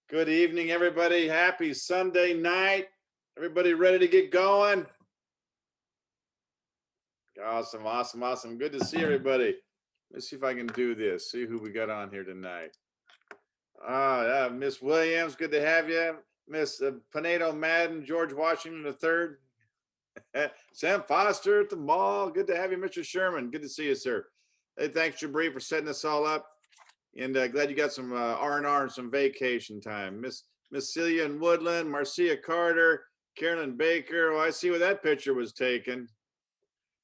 Good evening, everybody. Happy Sunday night. Everybody ready to get going? Awesome, awesome, awesome. Good to see everybody. Let's see if I can do this. See who we got on here tonight. Yeah, Miss Williams, good to have you. Miss Pinedo Madden, George Washington III. Sam Foster at the mall. Good to have you, Mr. Sherman. Good to see you, sir. Hey, thanks, Jabri, for setting this all up. And glad you got some R&R and some vacation time. Miss Celia in Woodland, Marcia Carter, Carolyn Baker. Oh, I see where that picture was taken.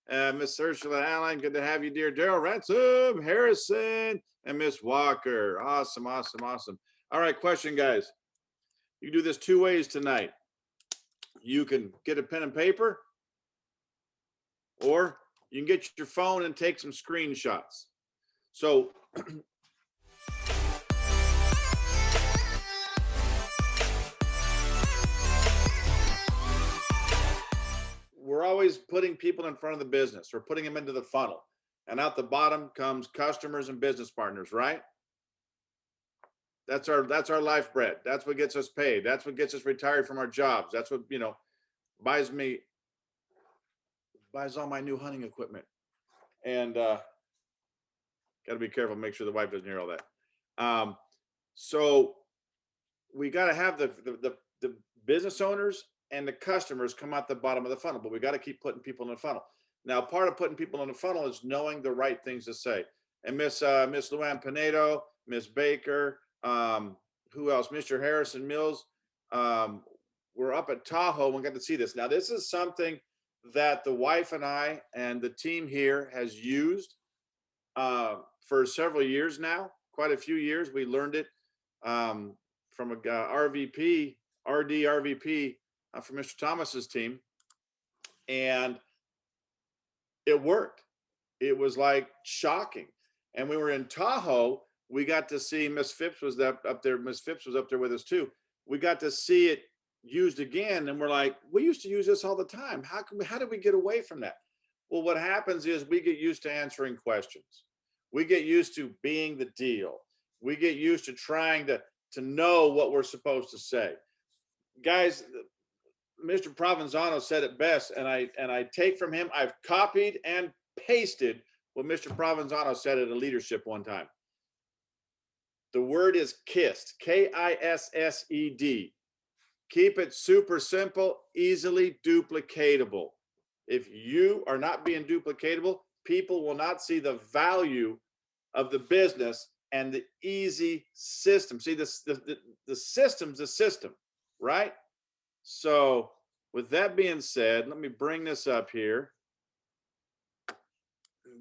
Miss Ursula Allen, good to have you, dear. Daryl Ransom, Harrison, and Miss Walker. Awesome, awesome, awesome. All right, question, guys. You can do this two ways tonight. You can get a pen and paper, or you can get your phone and take some screenshots. So we're always putting people in front of the business. We're putting them into the funnel. And out the bottom comes customers and business partners, right? That's our life bread. That's what gets us paid. That's what gets us retired from our jobs. That's what, buys all my new hunting equipment. And got to be careful, make sure the wife doesn't hear all that. So we got to have the business owners and the customers come out the bottom of the funnel, but we got to keep putting people in the funnel. Now, part of putting people in the funnel is knowing the right things to say. And Miss Luann Pinedo, Miss Baker, who else? Mr. Harrison Mills. We're up at Tahoe and got to see this. Now, this is something that the wife and I and the team here has used for several years now, quite a few years. We learned it from a RVP, from Mr. Thomas's team, and it worked. It was like shocking. And we were in Tahoe. We got to see Miss Phipps was up there. Miss Phipps was up there with us too. We got to see it used again, and we're like, we used to use this all the time. How did we get away from that? Well, what happens is we get used to answering questions. We get used to being the deal. We get used to trying to know what we're supposed to say. Guys, Mr. Provenzano said it best, and I take from him. I've copied and pasted what Mr. Provenzano said at a leadership one time. The word is KISSED, KISSED. Keep it super simple, easily duplicatable. If you are not being duplicatable, people will not see the value of the business and the easy system. See, the system's a system, right? So with that being said, let me bring this up here.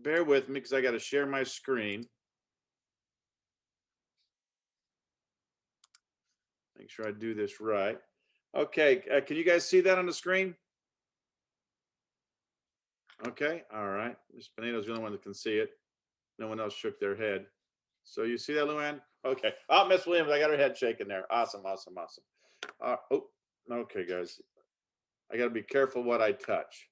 Bear with me because I got to share my screen. Make sure I do this right. Okay, can you guys see that on the screen? Okay, all right. Ms. Pinedo's the only one that can see it. No one else shook their head. So you see that, Luann? Okay. Oh, Miss Williams, I got her head shaking there. Awesome, awesome, awesome. Okay, guys. I got to be careful what I touch.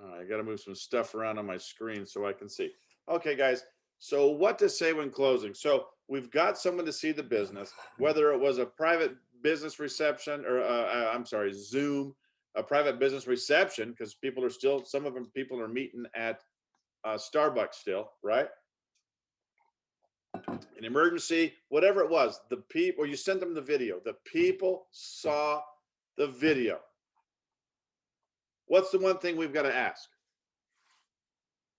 All right, I got to move some stuff around on my screen so I can see. Okay, guys. So what to say when closing? So we've got someone to see the business, whether it was a private business reception or Zoom, a private business reception, because some of them people are meeting at Starbucks still, right? An emergency, whatever it was, the people, or you sent them the video, the people saw the video. What's the one thing we've got to ask?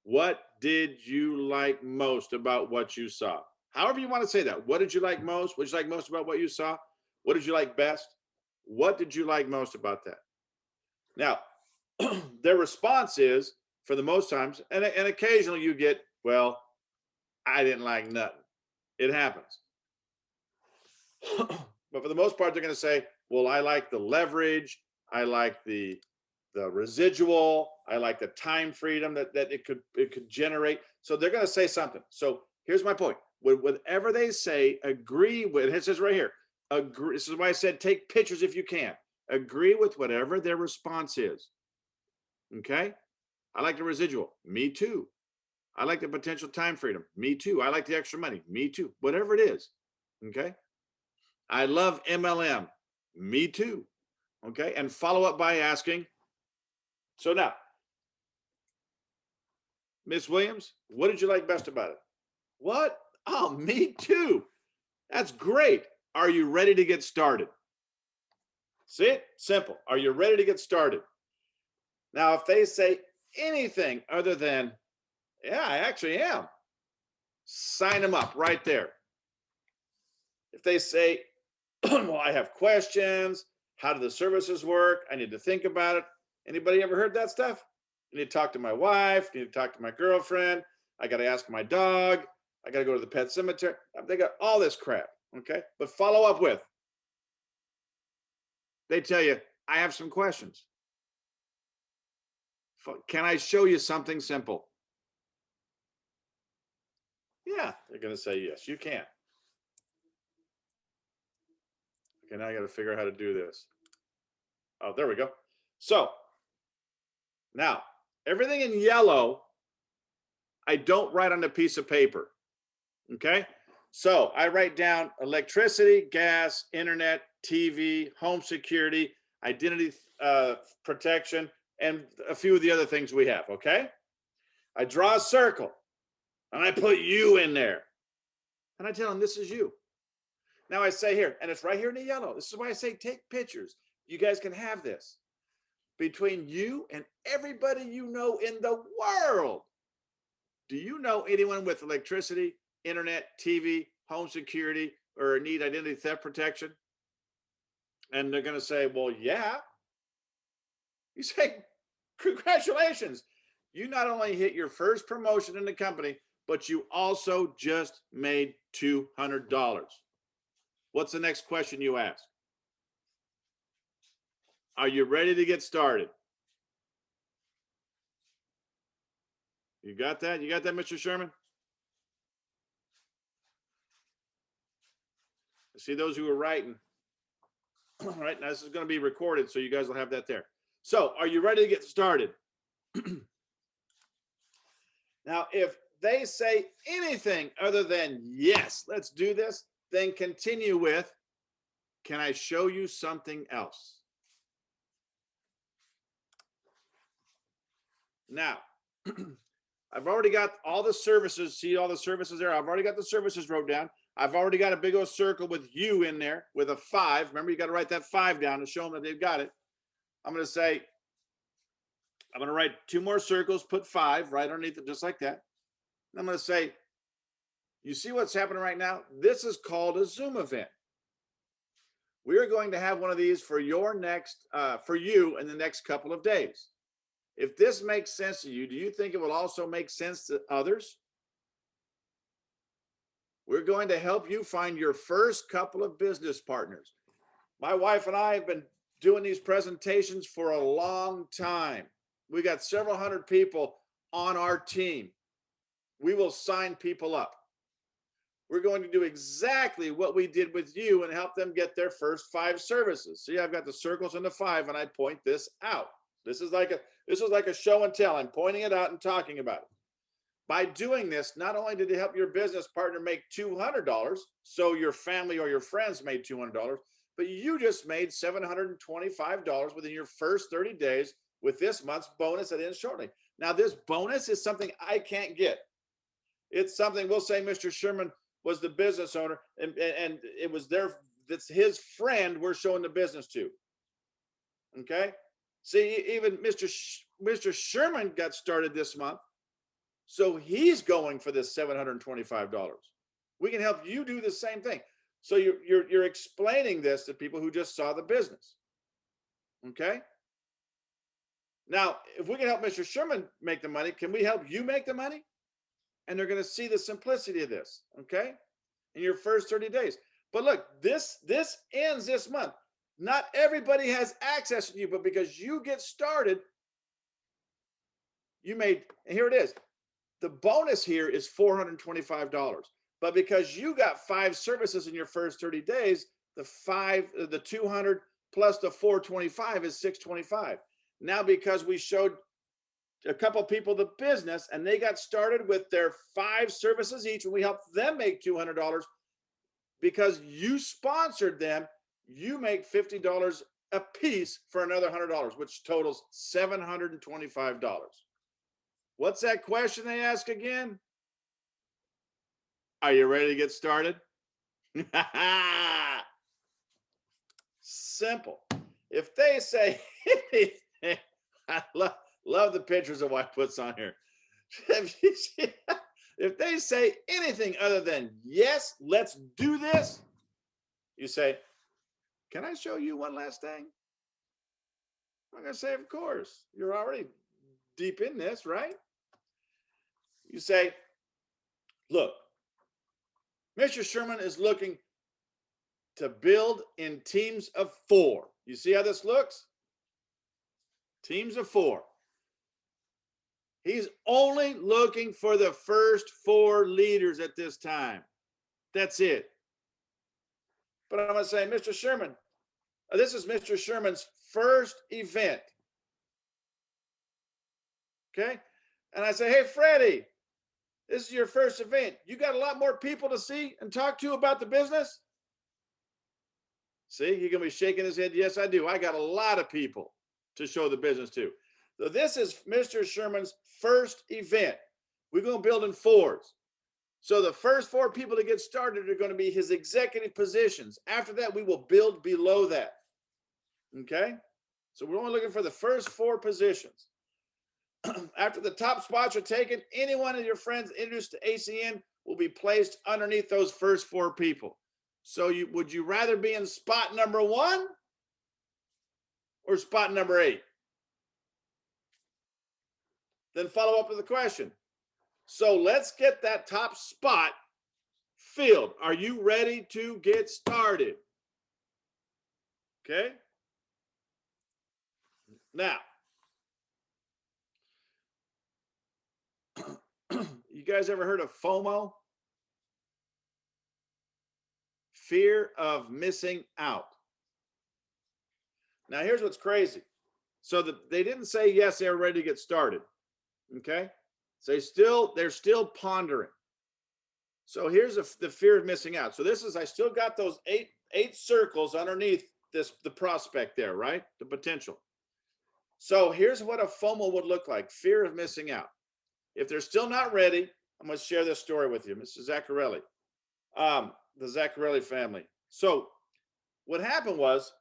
What did you like most about what you saw? However you want to say that. What did you like most? What did you like most about what you saw? What did you like best? What did you like most about that? Now, their response is, for the most times, and occasionally you get, well, I didn't like nothing. It happens. But for the most part, they're going to say, well, I like the leverage. I like the residual. I like the time freedom that it could generate. So they're going to say something. So here's my point. Whatever they say, agree with, it says right here, agree. This is why I said take pictures if you can. Agree with whatever their response is. Okay? I like the residual. Me too. I like the potential time freedom. Me too. I like the extra money. Me too. Whatever it is. Okay. I love MLM. Me too. Okay. And follow up by asking, so now, Miss Williams, what did you like best about it? What? Oh, me too. That's great. Are you ready to get started? See it? Simple. Are you ready to get started? Now, if they say anything other than, yeah, I actually am, sign them up right there. If they say, well, I have questions, how do the services work? I need to think about it. Anybody ever heard that stuff? I need to talk to my wife, I need to talk to my girlfriend, I got to ask my dog, I got to go to the pet cemetery. They got all this crap. Okay. But follow up with, they tell you, I have some questions. Can I show you something simple? Yeah, they're going to say yes, you can. Okay, now I got to figure out how to do this. Oh, there we go. So now everything in yellow, I don't write on a piece of paper. Okay. So I write down electricity, gas, internet, TV, home security, identity protection, and a few of the other things we have. Okay. I draw a circle and I put you in there. And I tell them, this is you. Now I say here, and it's right here in the yellow. This is why I say take pictures. You guys can have this. Between you and everybody you know in the world. Do you know anyone with electricity, internet, TV, home security, or need identity theft protection? And they're going to say, well, yeah. You say, congratulations. You not only hit your first promotion in the company, but you also just made $200. What's the next question you ask? Are you ready to get started? You got that? You got that, Mr. Sherman? I see those who are writing. All right, now this is going to be recorded, so you guys will have that there. So, are you ready to get started? Now, if they say anything other than, yes, let's do this, then continue with, can I show you something else? Now, I've already got all the services. See all the services there? I've already got the services wrote down. I've already got a big old circle with you in there with a 5. Remember, you got to write that 5 down to show them that they've got it. I'm going to say, I'm going to write 2 more circles, put 5 right underneath it, just like that. And I'm going to say, you see what's happening right now? This is called a Zoom event. We are going to have one of these for your next, for you in the next couple of days. If this makes sense to you, do you think it will also make sense to others? We're going to help you find your first couple of business partners. My wife and I have been doing these presentations for a long time. We got several hundred people on our team. We will sign people up. We're going to do exactly what we did with you and help them get their first 5 services. See, I've got the circles and the 5, and I point this out. This is like a show and tell. I'm pointing it out and talking about it. By doing this, not only did it help your business partner make $200, so your family or your friends made $200, but you just made $725 within your first 30 days with this month's bonus that ends shortly. Now, this bonus is something I can't get. It's something, we'll say Mr. Sherman was the business owner, and it was that's his friend we're showing the business to. Okay? See, even Mr. Sherman got started this month, so he's going for this $725. We can help you do the same thing. So you're explaining this to people who just saw the business. Okay? Now, if we can help Mr. Sherman make the money, can we help you make the money? And they're going to see the simplicity of this, okay? In your first 30 days. But look, this ends this month. Not everybody has access to you, but because you get started, you made, and here it is. The bonus here is $425. But because you got 5 services in your first 30 days, the 200 plus the 425 is 625. Now, because we showed a couple of people the business and they got started with their 5 services each, and we helped them make $200, because you sponsored them, you make $50 a piece for another $100, which totals $725. What's that question they ask again? Are you ready to get started? Simple. If they say anything, I love the pictures the wife puts on here. If they say anything other than, yes, let's do this, you say, can I show you one last thing? I'm going to say, of course. You're already deep in this, right? You say, look, Mr. Sherman is looking to build in teams of 4. You see how this looks? Teams of 4. He's only looking for the first 4 leaders at this time. That's it. But I'm going to say, Mr. Sherman, this is Mr. Sherman's first event. Okay? And I say, hey, Freddie, this is your first event. You got a lot more people to see and talk to about the business? See, he's going to be shaking his head. Yes, I do. I got a lot of people to show the business to. So this is Mr. Sherman's first event. We're going to build in 4s. So the first 4 people to get started are going to be his executive positions. After that, we will build below that. Okay? So we're only looking for the first 4 positions. After the top spots are taken, any one of your friends introduced to ACN will be placed underneath those first 4 people. So would you rather be in spot number 1 or spot number 8? Then follow up with the question. So let's get that top spot filled. Are you ready to get started? Okay. Now, you guys ever heard of FOMO? Fear of missing out. Now, here's what's crazy. So they didn't say, yes, they're ready to get started. Okay. So they're still pondering. So here's the fear of missing out. So this is, I still got those eight circles underneath the prospect there, right? The potential. So here's what a FOMO would look like. Fear of missing out. If they're still not ready, I'm going to share this story with you. Mrs. Zaccarelli, the Zaccarelli family. So what happened was,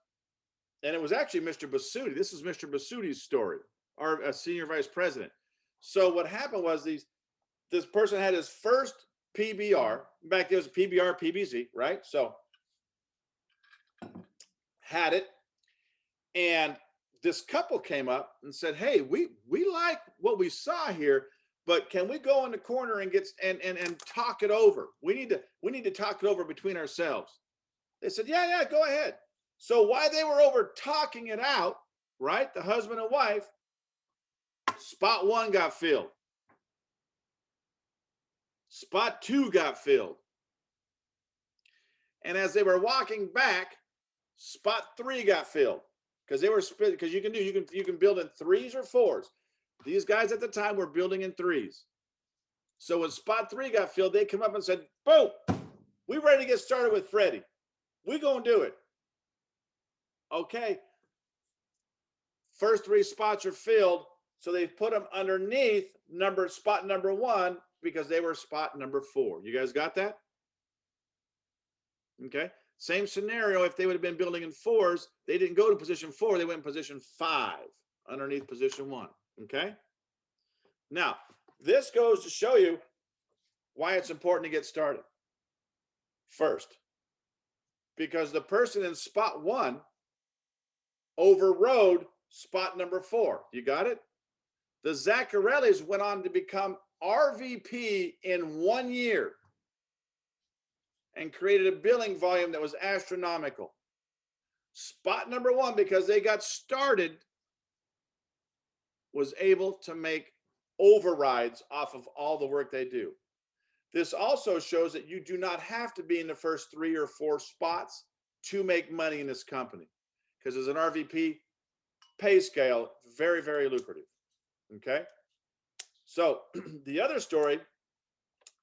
and it was actually Mr. Basutti. This is Mr. Basutti's story, our senior vice president. So what happened was this person had his first PBR. Back there was a PBR, PBZ, right? So had it. And this couple came up and said, hey, we like what we saw here, but can we go in the corner and get and talk it over? We need to talk it over between ourselves. They said, yeah, go ahead. So while they were over talking it out, right, the husband and wife, spot 1 got filled. Spot 2 got filled. And as they were walking back, spot 3 got filled. Because you can build in 3s or 4s. These guys at the time were building in 3s. So when spot 3 got filled, they come up and said, boom, we're ready to get started with Freddie. We're going to do it. Okay. First 3 spots are filled. So they've put them underneath spot number 1 because they were spot number 4. You guys got that? Okay. Same scenario. If they would have been building in 4s, they didn't go to position 4. They went in position 5 underneath position 1. Okay. Now, this goes to show you why it's important to get started first, because the person in spot 1 overrode spot number 4. You got it? The Zaccarellis went on to become RVP in 1 year and created a billing volume that was astronomical. Spot number 1, because they got started, was able to make overrides off of all the work they do. This also shows that you do not have to be in the first 3 or 4 spots to make money in this company, because as an RVP pay scale, very, very lucrative. Okay. So the other story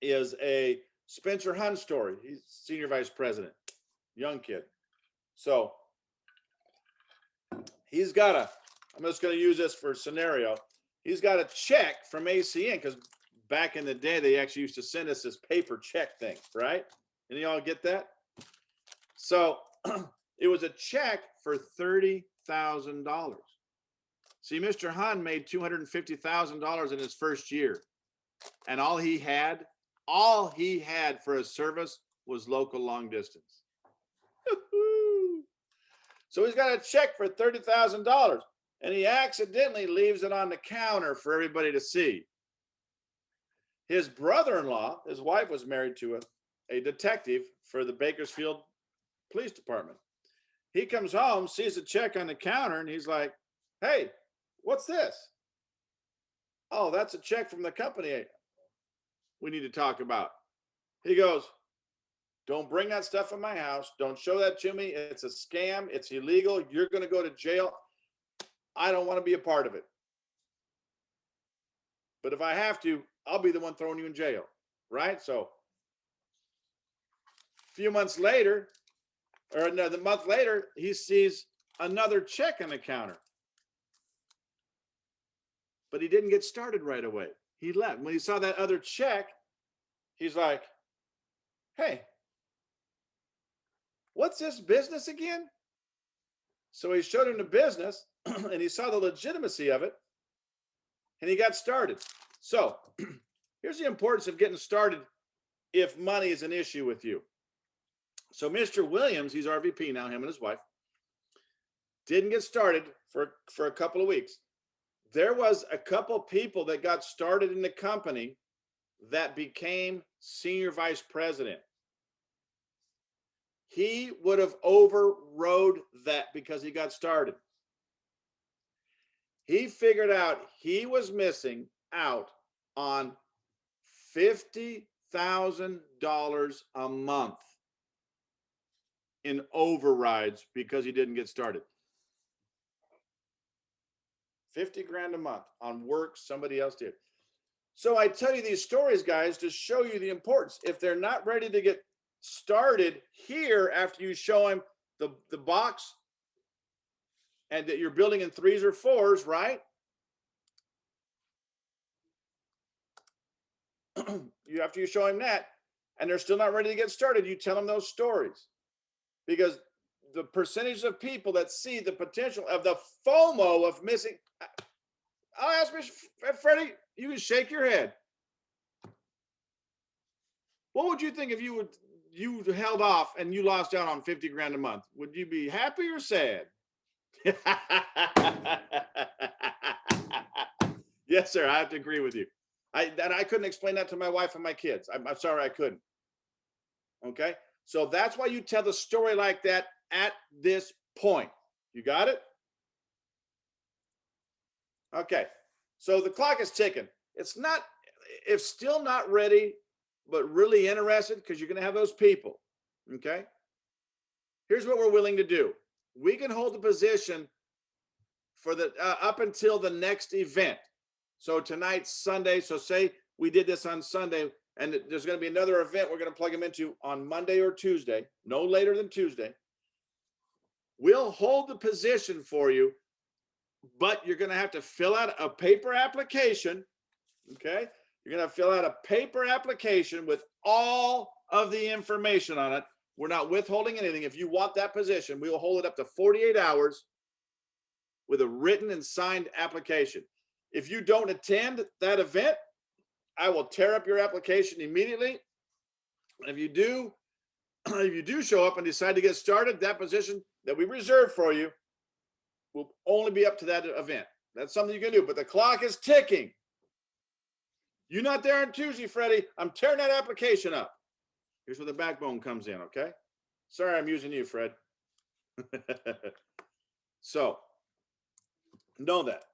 is a Spencer Hunn's story. He's senior vice president, young kid. So he's got I'm just going to use this for a scenario. He's got a check from ACN, because back in the day, they actually used to send us this paper check thing, right? And you all get that? So it was a check for $30,000. See, Mr. Hunn made $250,000 in his first year. And all he had for his service was local long distance. So he's got a check for $30,000, and he accidentally leaves it on the counter for everybody to see. His brother-in-law, his wife was married to a detective for the Bakersfield Police Department. He comes home, sees the check on the counter, and he's like, "Hey, what's this?" "Oh, that's a check from the company we need to talk about." He goes, "Don't bring that stuff in my house. Don't show that to me. It's a scam. It's illegal. You're going to go to jail. I don't want to be a part of it. But if I have to, I'll be the one throwing you in jail." Right? So a few months later, or another month later, he sees another check on the counter. But he didn't get started right away. He left. When he saw that other check, he's like, "Hey, what's this business again?" So he showed him the business, and he saw the legitimacy of it, and he got started. So here's the importance of getting started if money is an issue with you. So Mr. Williams, he's RVP now, him and his wife, didn't get started for a couple of weeks. There was a couple people that got started in the company that became senior vice president. He would have overrode that because he got started. He figured out he was missing out on $50,000 a month in overrides because he didn't get started. 50 grand a month on work somebody else did. So I tell you these stories, guys, to show you the importance. If they're not ready to get started here after you show them the box and that you're building in 3s or 4s, right? After you show him that and they're still not ready to get started, you tell them those stories, because the percentage of people that see the potential of the FOMO of missing. I'll ask Mr. Freddie, you can shake your head. What would you think if you held off and you lost out on 50 grand a month? Would you be happy or sad? Yes, sir. I have to agree with you. I couldn't explain that to my wife and my kids. I'm sorry, I couldn't. Okay. So that's why you tell the story like that at this point. You got it? Okay. So the clock is ticking. It's still not ready, but really interested, because you're going to have those people. Okay. Here's what we're willing to do. We can hold the position for the up until the next event. So tonight's Sunday. So say we did this on Sunday, and there's going to be another event we're going to plug them into on Monday or Tuesday, no later than Tuesday. We'll hold the position for you, but you're going to have to fill out a paper application. Okay. You're going to fill out a paper application with all of the information on it. We're not withholding anything. If you want that position, we will hold it up to 48 hours with a written and signed application. If you don't attend that event, I will tear up your application immediately. And if you do show up and decide to get started, that position that we reserved for you will only be up to that event. That's something you can do, but the clock is ticking. You're not there on Tuesday, Freddie. I'm tearing that application up. Here's where the backbone comes in, okay? Sorry, I'm using you, Fred. So, know that.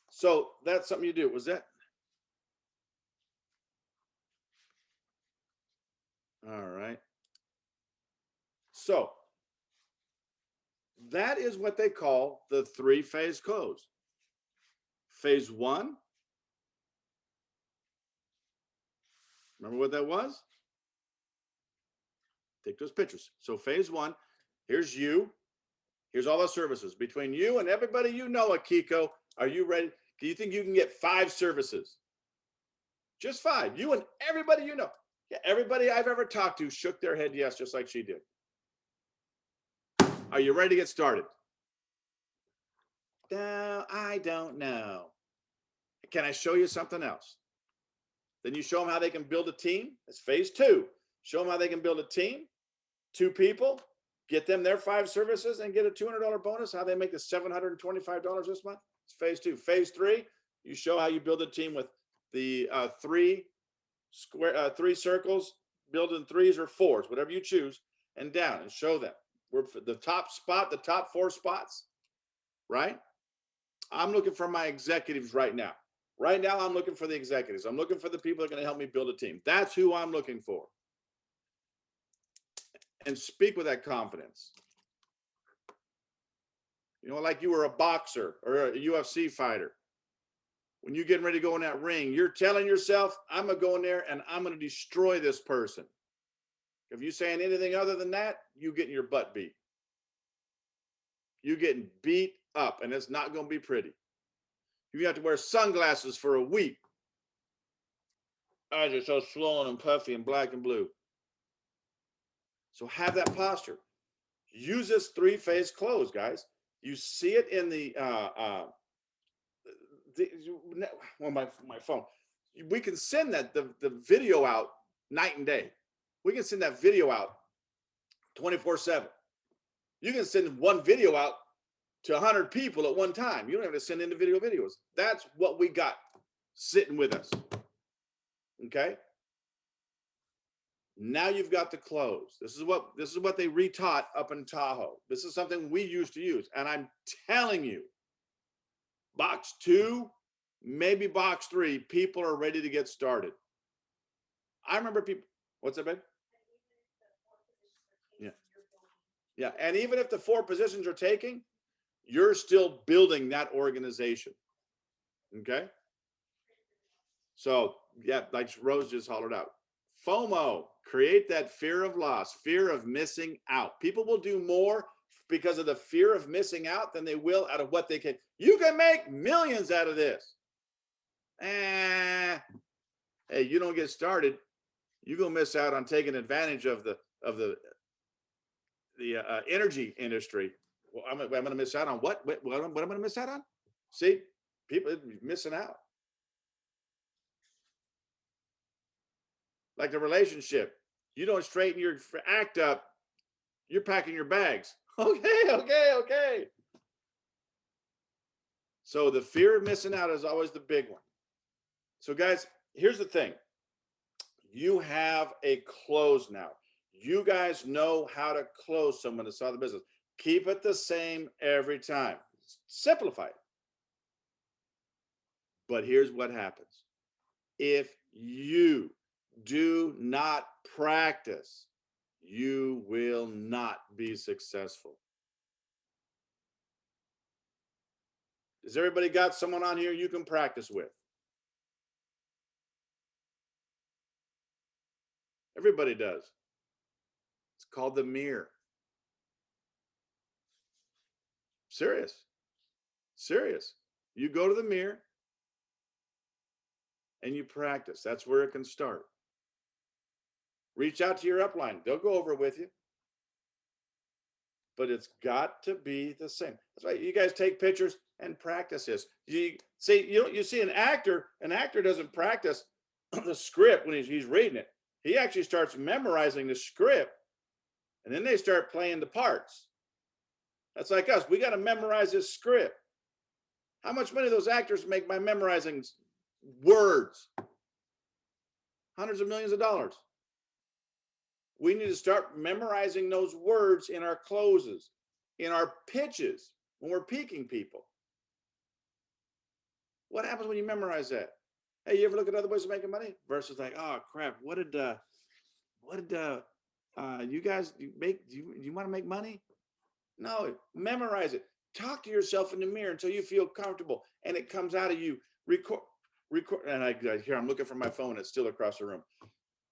So that's something you do. Was that? All right. So that is what they call the 3-phase close. Phase 1, Remember what that was? Take those pictures. So phase one, here's you. Here's all the services. Between you and everybody you know at Kiko, are you ready? Do you think you can get 5 services? Just 5. You and everybody you know. Yeah, everybody I've ever talked to shook their head yes, just like she did. Are you ready to get started? No, I don't know. Can I show you something else? Then you show them how they can build a team. That's phase 2. Show them how they can build a team. 2 people, get them their 5 services and get a $200 bonus. How they make the $725 this month. It's phase 2. Phase 3, you show how you build a team with the 3 circles, build in 3s or 4s, whatever you choose, and down, and show them. We're the top spot, the top 4 spots, right? I'm looking for my executives right now. Right now, I'm looking for the executives. I'm looking for the people that are going to help me build a team. That's who I'm looking for. And speak with that confidence. You know, like you were a boxer or a UFC fighter. When you're getting ready to go in that ring, you're telling yourself, I'm going to go in there and I'm going to destroy this person. If you're saying anything other than that, you're getting your butt beat. You're getting beat up, and it's not going to be pretty. You have to wear sunglasses for a week. Eyes are so swollen and puffy and black and blue. So have that posture. Use this 3-phase close, guys. You see it in my phone. We can send that the video out night and day. We can send that video out 24/7. You can send one video out to 100 people at one time. You don't have to send individual videos. That's what we got sitting with us. Okay. Now you've got the close. This is what they retaught up in Tahoe. This is something we used to use. And I'm telling you, box 2, maybe box 3, people are ready to get started. I remember people, what's that, babe? Yeah. Yeah. And even if the 4 positions are taking, you're still building that organization. Okay. So yeah, like Rose just hollered out, FOMO, create that fear of loss, fear of missing out. People will do more because of the fear of missing out than they will out of what they can. You can make millions out of this. Hey, you don't get started, you're gonna miss out on taking advantage of the energy industry. Well, I'm gonna miss out on what I'm gonna miss out on? See, people are missing out. Like the relationship, you don't straighten your act up, you're packing your bags. Okay. So the fear of missing out is always the big one. So guys, here's the thing. You have a close now. You guys know how to close someone to sell the business. Keep it the same every time. Simplify it. But here's what happens. If you do not practice, you will not be successful. Has everybody got someone on here you can practice with? Everybody does. It's called the mirror. Serious. You go to the mirror and you practice. That's where it can start. Reach out to your upline. They'll go over with you. But it's got to be the same. That's why you guys take pictures and practice this. You see an actor doesn't practice the script when he's reading it. He actually starts memorizing the script, and then they start playing the parts. That's like us. We got to memorize this script. How much money those actors make by memorizing words? Hundreds of millions of dollars. We need to start memorizing those words in our closes, in our pitches, when we're peaking people. What happens when you memorize that? Hey, you ever look at other ways of making money versus like, oh crap, what did you guys make? Do you want to make money? No, memorize it. Talk to yourself in the mirror until you feel comfortable and it comes out of you. Record. And I'm looking for my phone. It's still across the room.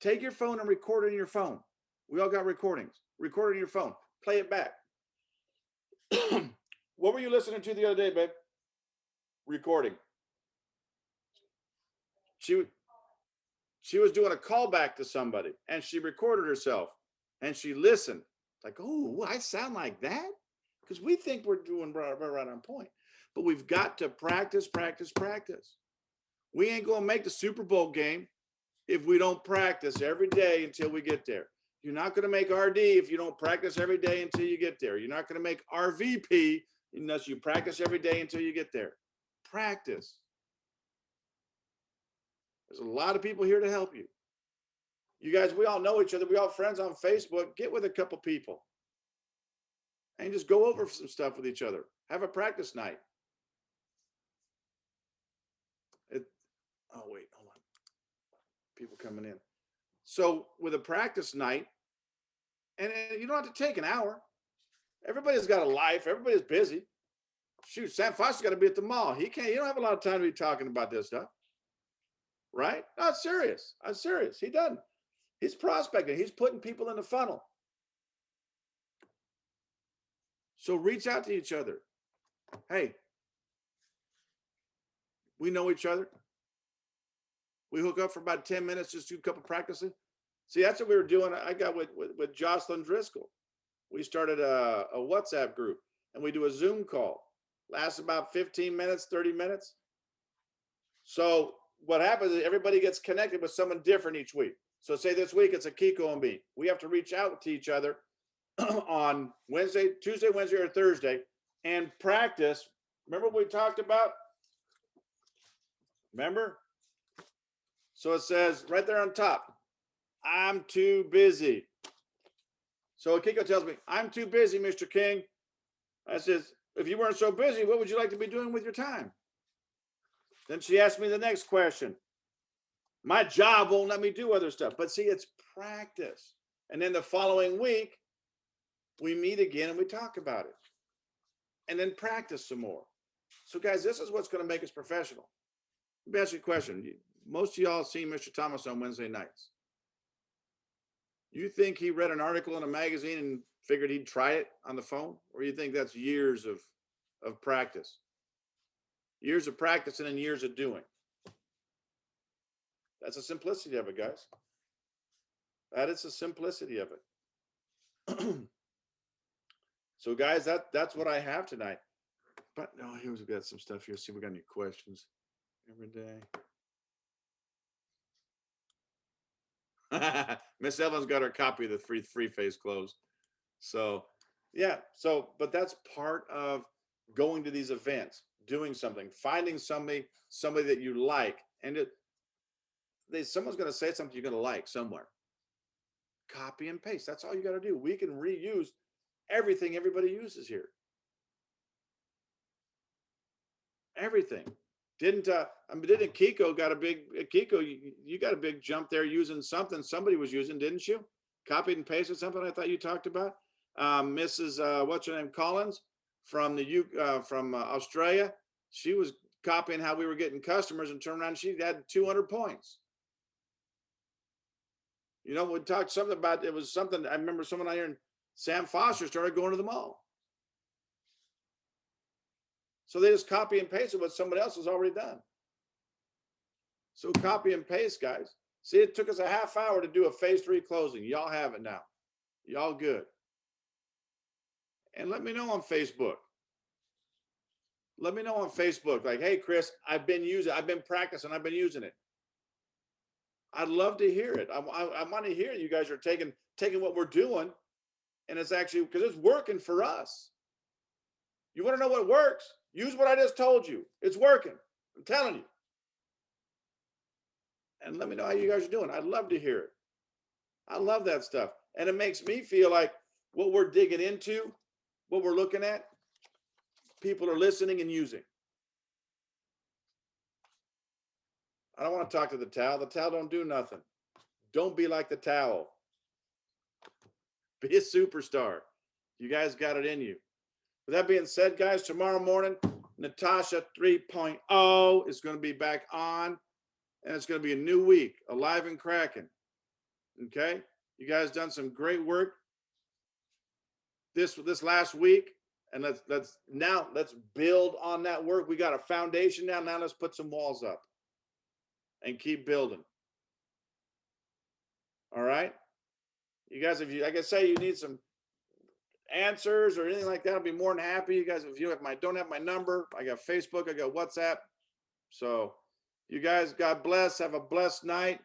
Take your phone and record it in your phone. We all got recordings. Record it in your phone. Play it back. What were you listening to the other day, babe? Recording. She was doing a callback to somebody, and she recorded herself, and she listened. Like, oh, I sound like that? Because we think we're doing right on point. But we've got to practice, practice, practice. We ain't going to make the Super Bowl game if we don't practice every day until we get there. You're not going to make RD if you don't practice every day until you get there. You're not going to make RVP unless you practice every day until you get there. Practice. There's a lot of people here to help you. You guys, we all know each other. We all friends on Facebook. Get with a couple people and just go over some stuff with each other. Have a practice night. Oh, wait, hold on. People coming in. So with a practice night, and you don't have to take an hour. Everybody's got a life. Everybody's busy. Shoot, Sam Foster's got to be at the mall. He don't have a lot of time to be talking about this stuff. Right? No, I'm serious. I'm serious. He doesn't. He's prospecting. He's putting people in the funnel. So reach out to each other. Hey, we know each other. We hook up for about 10 minutes, just do a couple practicing. See, that's what we were doing. I got with Jocelyn Driscoll. We started a WhatsApp group, and we do a Zoom call. Lasts about 15 minutes, 30 minutes. So what happens is everybody gets connected with someone different each week. So say this week it's a Kiko and me. We have to reach out to each other on Tuesday, Wednesday, or Thursday and practice. Remember what we talked about? Remember? So it says right there on top, I'm too busy. So Kiko tells me, I'm too busy, Mr. King. I says, if you weren't so busy, what would you like to be doing with your time? Then she asked me the next question. My job won't let me do other stuff. But see, it's practice. And then the following week, we meet again and we talk about it. And then practice some more. So guys, this is what's going to make us professional. Let me ask you a question. Most of y'all see Mr. Thomas on Wednesday nights. You think he read an article in a magazine and figured he'd try it on the phone? Or you think that's years of practice? Years of practice and then years of doing. That's the simplicity of it, guys. That is the simplicity of it. So, guys, that's what I have tonight. But no, here's we got some stuff here. See if we got any questions every day. Miss Evans got her copy of the free face clothes. So, yeah. So, but that's part of going to these events, doing something, finding somebody that you like, and someone's going to say something you're going to like somewhere. Copy and paste. That's all you got to do. We can reuse everything everybody uses here. Everything. Didn't Kiko got a big Kiko? You got a big jump there using something somebody was using, didn't you? Copied and pasted something I thought you talked about. Mrs. What's her name? Collins from Australia. She was copying how we were getting customers and turned around. She had 200 points. You know, we talked something about, it was something, I remember someone out here in Sam Foster started going to the mall. So they just copy and pasted what somebody else has already done. So copy and paste, guys. See, it took us a half hour to do a phase 3 closing. Y'all have it now. Y'all good. And let me know on Facebook. Let me know on Facebook. Like, hey, Chris, I've been practicing, I've been using it. I'd love to hear it. I want to hear you guys are taking what we're doing, and it's actually, because it's working for us. You want to know what works? Use what I just told you. It's working. I'm telling you. And let me know how you guys are doing. I'd love to hear it. I love that stuff. And it makes me feel like what we're digging into, what we're looking at, people are listening and using. I don't want to talk to the towel. The towel don't do nothing. Don't be like the towel. Be a superstar. You guys got it in you. With that being said, guys, tomorrow morning, Natasha 3.0 is going to be back on, and it's going to be a new week, alive and cracking. Okay. You guys done some great work this last week. And let's build on that work. We got a foundation now. Now let's put some walls up and keep building. All right. You guys, if you, like I say, you need some answers or anything like that, I'll be more than happy. You guys, if you don't have my number, I got Facebook, I got WhatsApp. So you guys, God bless. Have a blessed night.